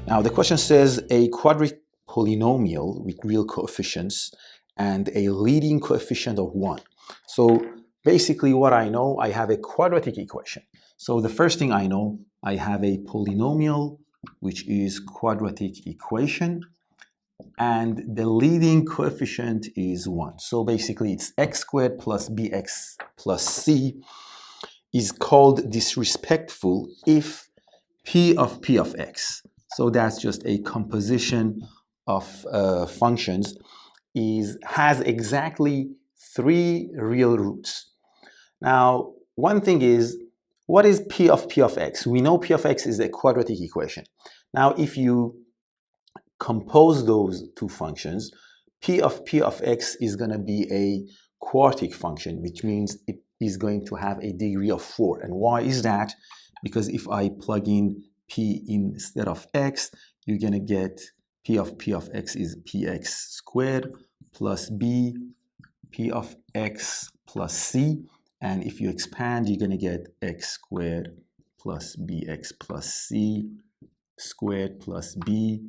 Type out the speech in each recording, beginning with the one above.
Now the question says a quadratic polynomial with real coefficients and a leading coefficient of 1. So basically what I know, I have a quadratic equation. So the first thing I know, I have a polynomial which is quadratic equation, and the leading coefficient is 1. So basically it's x squared plus bx plus c is called disrespectful if p of x. So that's just a composition of functions has exactly 3 real roots. Now, one thing is, what is p of x? We know p of x is a quadratic equation. Now, if you compose those two functions, p of x is going to be a quartic function, which means it is going to have a degree of 4. And why is that? Because if I plug in p instead of x, you're going to get p of x is px squared plus b p of x plus c. And if you expand, you're going to get x squared plus bx plus c squared plus b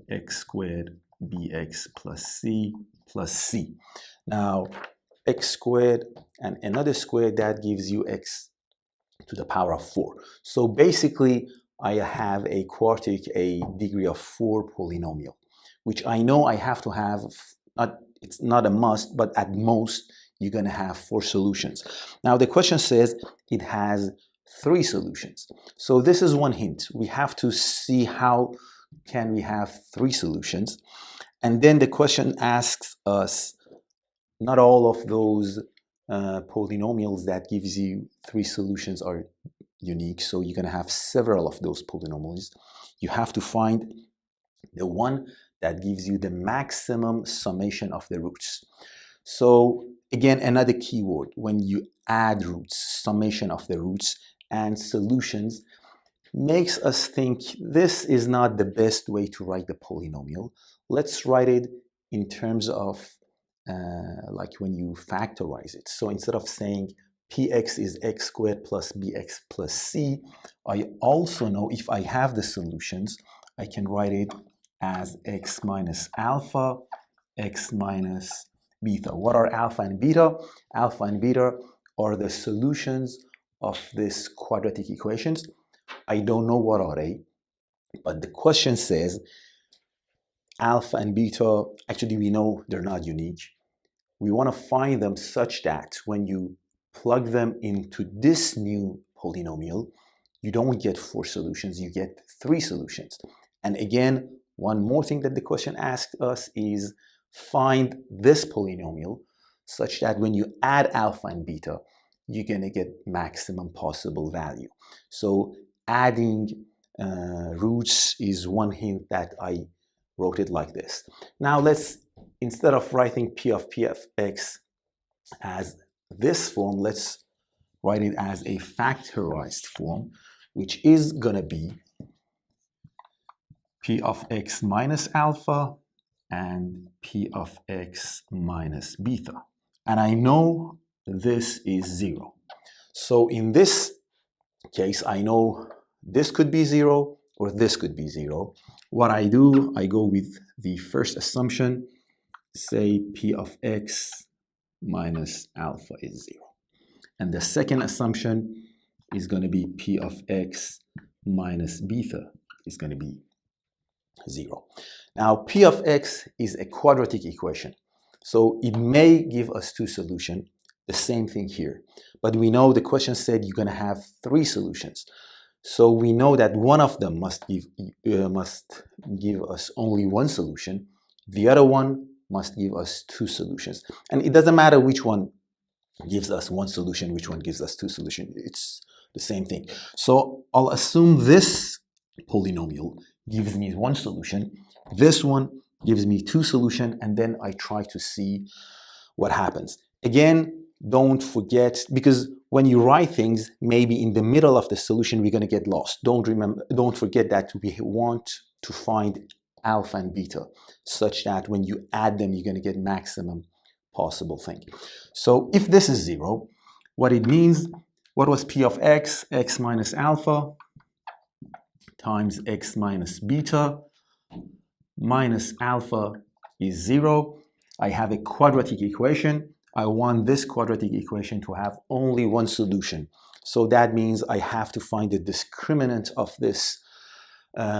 x squared bx plus c plus c. Now, x squared and another square, that gives you x to the power of 4. So basically, I have a quartic, a degree of 4 polynomial, which I know I have to have, it's not a must, but at most, you're going to have 4 solutions. Now, the question says it has 3 solutions. So this is one hint. We have to see how can we have 3 solutions. And then the question asks us, not all of those polynomials that gives you 3 solutions are unique. So you're going to have several of those polynomials. You have to find the one that gives you the maximum summation of the roots. So again, another keyword, when you add roots, summation of the roots and solutions, makes us think this is not the best way to write the polynomial. Let's write it in terms of like when you factorize it. So instead of saying px is x squared plus bx plus c, I also know if I have the solutions, I can write it as x minus alpha, x minus beta. What are alpha and beta? Alpha and beta are the solutions of this quadratic equations. I don't know what are they, but the question says alpha and beta, actually we know they're not unique. We want to find them such that when you plug them into this new polynomial, you don't get 4 solutions, you get 3 solutions. And again, one more thing that the question asked us is find this polynomial such that when you add alpha and beta, you're going to get maximum possible value. So adding roots is one hint that I wrote it like this. Now let's, instead of writing p of x as this form, let's write it as a factorized form, which is going to be p of x minus alpha and p of x minus beta. And I know this is 0. So in this case, I know this could be 0 or this could be 0. What I do, I go with the first assumption, say p of x minus alpha is 0. And the second assumption is going to be p of x minus beta is going to be 0. Now, p of x is a quadratic equation. So it may give us 2 solutions, the same thing here. But we know the question said you're going to have 3 solutions. So we know that one of them must give us only 1 solution. The other one must give us 2 solutions. And it doesn't matter which one gives us 1 solution, which one gives us 2 solutions. It's the same thing. So I'll assume this polynomial gives me 1 solution. This one gives me 2 solutions, and then I try to see what happens. Again, don't forget, because when you write things, maybe in the middle of the solution, we're going to get lost. Don't forget that we want to find alpha and beta, such that when you add them, you're going to get maximum possible thing. So if this is 0, what it means, what was p of x, x minus alpha, times x minus beta minus alpha is 0. I have a quadratic equation. I want this quadratic equation to have only one solution. So that means I have to find the discriminant of this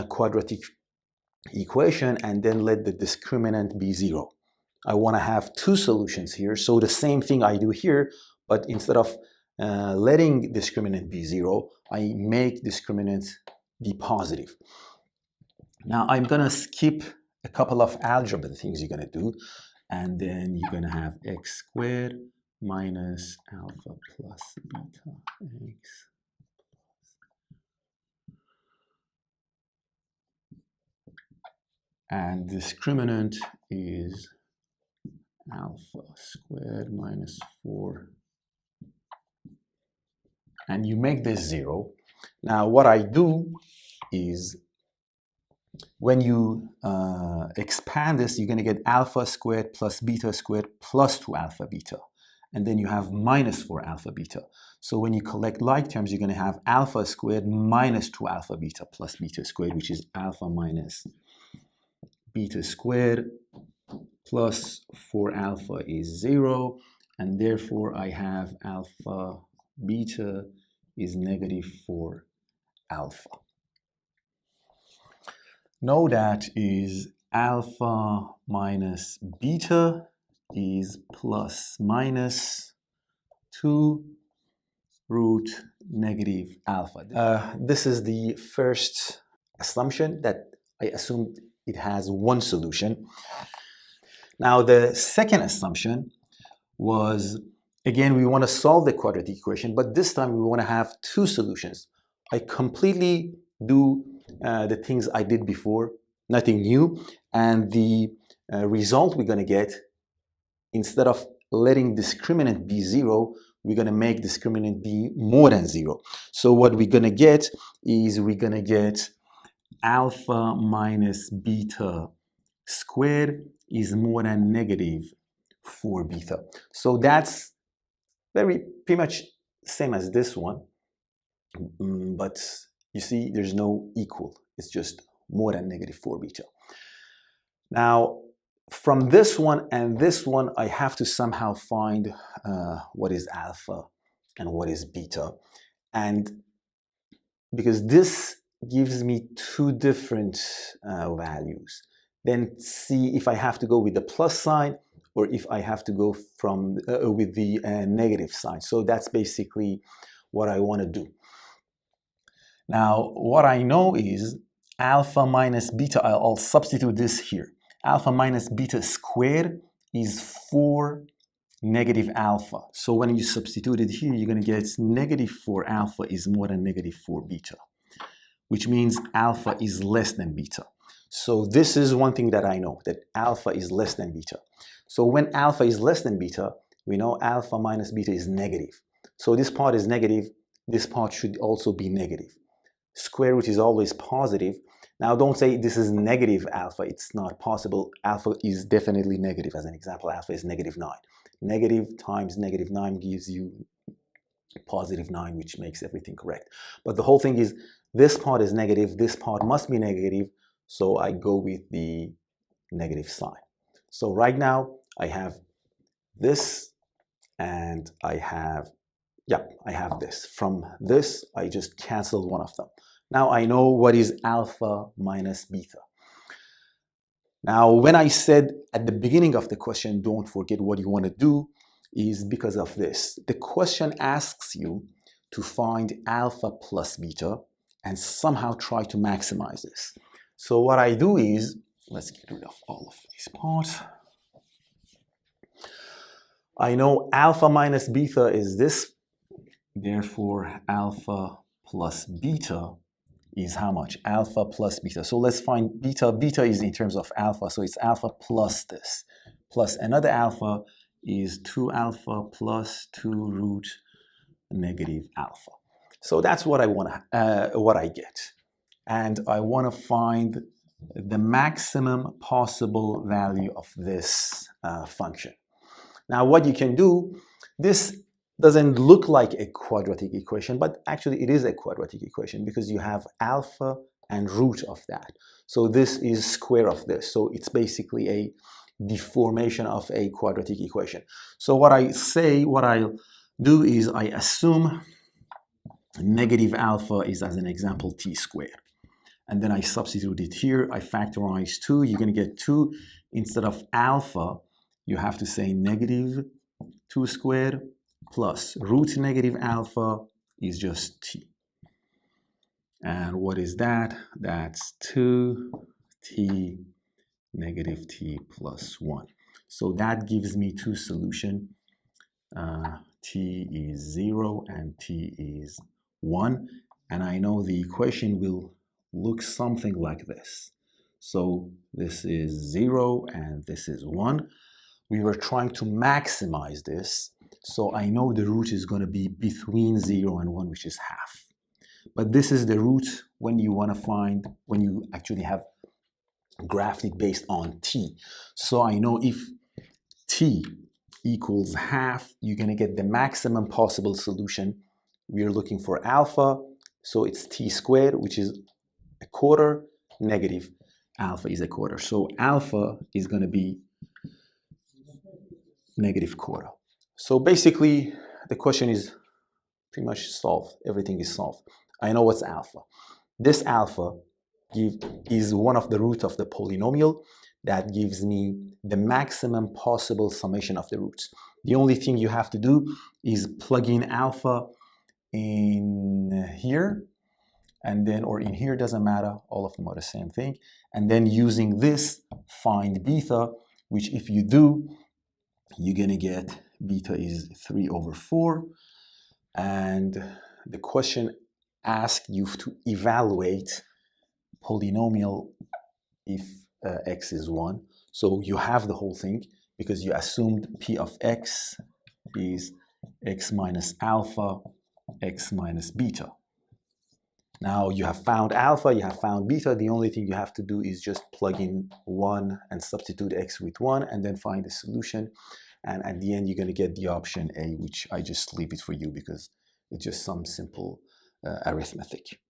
quadratic equation and then let the discriminant be 0. I want to have two solutions here. So the same thing I do here, but instead of letting discriminant be 0, I make discriminant be positive. Now I'm going to skip a couple of algebra things you're going to do, and then you're going to have x squared minus alpha plus beta x. And discriminant is alpha squared minus 4. And you make this 0. Now what I do is when you expand this, you're going to get alpha squared plus beta squared plus 2 alpha beta. And then you have minus 4 alpha beta. So when you collect like terms, you're going to have alpha squared minus 2 alpha beta plus beta squared, which is alpha minus beta squared plus 4 alpha is 0. And therefore, I have alpha beta is negative 4 alpha. Know that is alpha minus beta is plus minus 2 root negative alpha. This is the first assumption that I assumed it has one solution. Now the second assumption was, again, we want to solve the quadratic equation, but this time we want to have two solutions. I completely do the things I did before, nothing new, and the result we're going to get, instead of letting discriminant be 0, we're going to make discriminant be more than 0. So what we're going to get is we're going to get alpha minus beta squared is more than negative 4 beta. So that's pretty much same as this one, but you see there's no equal. It's just more than negative 4 beta. Now, from this one and this one, I have to somehow find what is alpha and what is beta. And because this gives me two different values, then see if I have to go with the plus sign or if I have to go from with the negative sign. So that's basically what I want to do. Now, what I know is alpha minus beta, I'll substitute this here. Alpha minus beta squared is 4 negative alpha. So when you substitute it here, you're going to get negative 4 alpha is more than negative 4 beta, which means alpha is less than beta. So this is one thing that I know, that alpha is less than beta. So when alpha is less than beta, we know alpha minus beta is negative. So this part is negative, this part should also be negative. Square root is always positive. Now don't say this is negative alpha, it's not possible. Alpha is definitely negative. As an example, alpha is negative 9. Negative times negative 9 gives you positive 9, which makes everything correct. But the whole thing is, this part is negative, this part must be negative, so I go with the negative sign. So right now, I have this, and I have this. From this, I just canceled one of them. Now I know what is alpha minus beta. Now, when I said at the beginning of the question, don't forget what you want to do, is because of this. The question asks you to find alpha plus beta and somehow try to maximize this. So what I do is, let's get rid of all of these parts. I know alpha minus beta is this. Therefore, alpha plus beta is how much? Alpha plus beta. So let's find beta. Beta is in terms of alpha, so it's alpha plus this. Plus another alpha is 2 alpha plus 2 root negative alpha. So that's what I want to, what I get. And I want to find the maximum possible value of this function. Now what you can do, this doesn't look like a quadratic equation, but actually it is a quadratic equation because you have alpha and root of that. So this is square of this. So it's basically a deformation of a quadratic equation. So what I'll do is I assume negative alpha is, as an example, t squared. And then I substitute it here. I factorize 2. You're going to get 2. Instead of alpha, you have to say negative 2 squared plus root negative alpha is just t. And what is that? That's 2t negative t plus 1. So that gives me two solutions. T is 0 and t is 1. And I know the equation will look something like this. So this is 0 and this is 1. We were trying to maximize this. So I know the root is going to be between 0 and 1, which is half. But this is the root when you want to find, when you actually have graphed it based on t. So I know if t equals half, you're going to get the maximum possible solution. We are looking for alpha, so it's t squared, which is a quarter, negative alpha is a quarter. So alpha is going to be negative quarter. So basically, the question is pretty much solved. Everything is solved. I know what's alpha. This alpha is one of the roots of the polynomial that gives me the maximum possible summation of the roots. The only thing you have to do is plug in alpha in here, and then, or in here, doesn't matter, all of them are the same thing. And then using this, find beta, which if you do, you're gonna get beta is 3/4. And the question asks you to evaluate polynomial if x is 1. So you have the whole thing because you assumed p of x is x minus alpha, x minus beta. Now you have found alpha, you have found beta. The only thing you have to do is just plug in 1 and substitute x with 1 and then find the solution. And at the end, you're going to get the option A, which I just leave it for you because it's just some simple arithmetic.